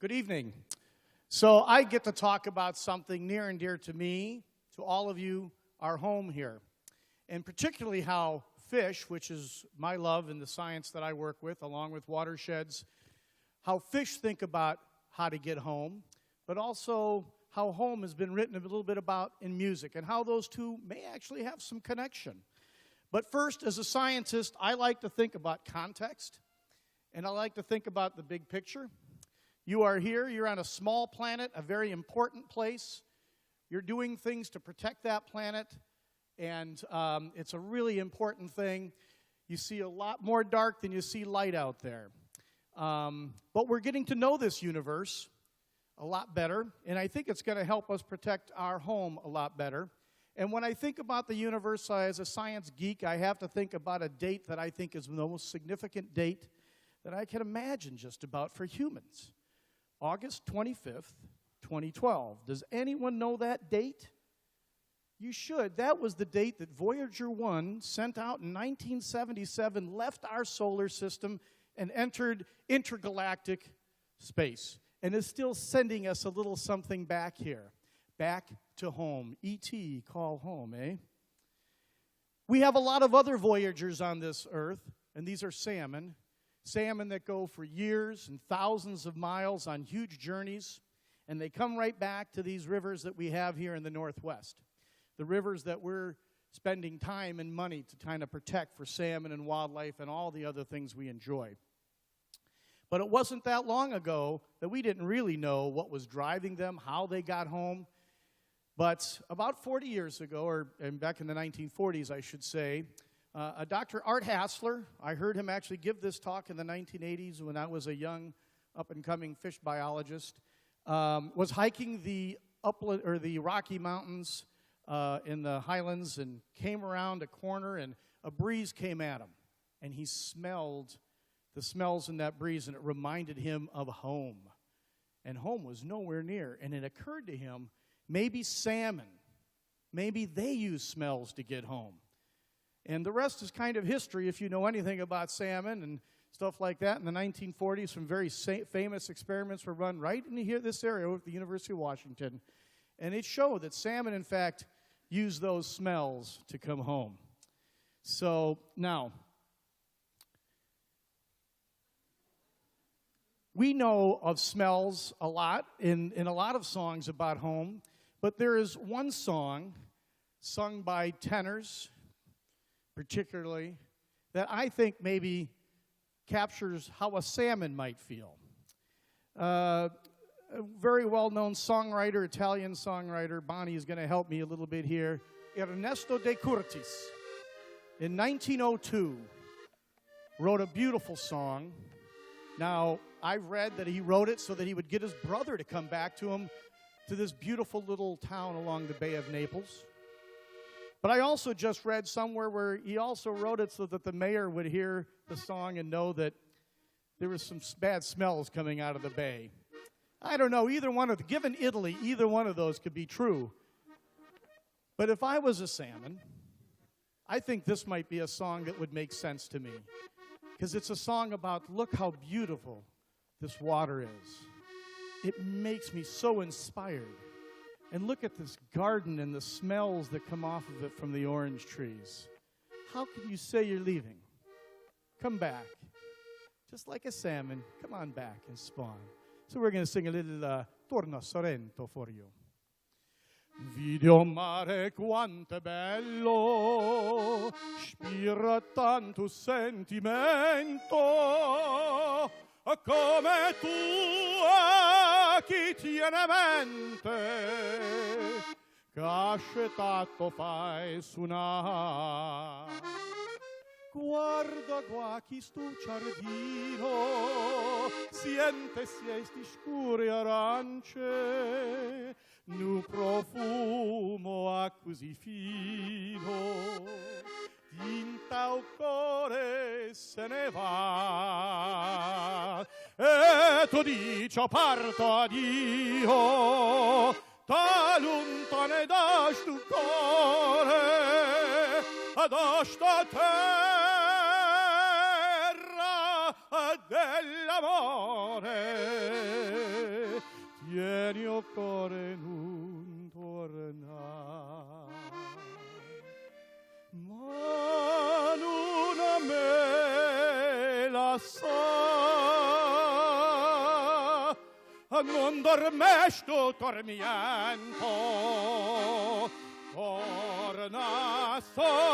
Good evening. So I get to talk about something near and dear to me, to all of you, our home here, and particularly how fish, which is my love and the science that I work with, along with watersheds, how fish think about how to get home, but also how home has been written a little bit about in music, and how those two may actually have some connection. But first, as a scientist, I like to think about context, and I like to think about the big picture. You are here, you're on a small planet, a very important place. You're doing things to protect that planet, and it's a really important thing. You see a lot more dark than you see light out there. But we're getting to know this universe a lot better, and I think it's going to help us protect our home a lot better. And when I think about the universe as a science geek, I have to think about a date that I think is the most significant date that I can imagine just about for humans. August 25th, 2012. Does anyone know that date? You should. That was the date that Voyager 1, sent out in 1977, left our solar system and entered intergalactic space, and is still sending us a little something back here, back to home. E.T., call home, eh? We have a lot of other Voyagers on this Earth, and these are salmon. Salmon that go for years and thousands of miles on huge journeys, and they come right back to these rivers that we have here in the Northwest. The rivers that we're spending time and money to kind of protect for salmon and wildlife and all the other things we enjoy. But it wasn't that long ago that we didn't really know what was driving them, how they got home. But about 40 years ago, and back in the 1940s, I should say, Dr. Art Hassler, I heard him actually give this talk in the 1980s when I was a young, up-and-coming fish biologist, was hiking the upland or the Rocky Mountains in the highlands, and came around a corner, and a breeze came at him, and he smelled the smells in that breeze, and it reminded him of home, and home was nowhere near. And it occurred to him, maybe salmon, maybe they use smells to get home. And the rest is kind of history if you know anything about salmon and stuff like that. In the 1940s, some very famous experiments were run right in here, this area with the University of Washington. And it showed that salmon, in fact, use those smells to come home. So now, we know of smells a lot in a lot of songs about home, but there is one song sung by tenors, particularly, that I think maybe captures how a salmon might feel. A very well-known songwriter, Italian songwriter, Bonnie is going to help me a little bit here, Ernesto de Curtis, in 1902, wrote a beautiful song. Now, I've read that he wrote it so that he would get his brother to come back to him to this beautiful little town along the Bay of Naples. But I also just read somewhere where he also wrote it so that the mayor would hear the song and know that there was some bad smells coming out of the bay. I don't know, given Italy, either one of those could be true. But if I was a salmon, I think this might be a song that would make sense to me. Because it's a song about, look how beautiful this water is. It makes me so inspired. And look at this garden and the smells that come off of it from the orange trees. How can you say you're leaving? Come back. Just like a salmon, come on back and spawn. So we're going to sing a little Torno a Sorrento for you. Video mare quanto è bello, spira tanto sentimento, come tu chi tiene a mente, che ascetato fai suonare. Guarda qua chi sto giardino, siente sti scuri arance, nu profumo a così fino, tinta o cuore se ne va, e tu dici parto addio, ta lontane da stu cuore, ad sta terra dell'amore. vieni o cuore non torna, ma non a me la sa, non dormes tu tormento, torna solo.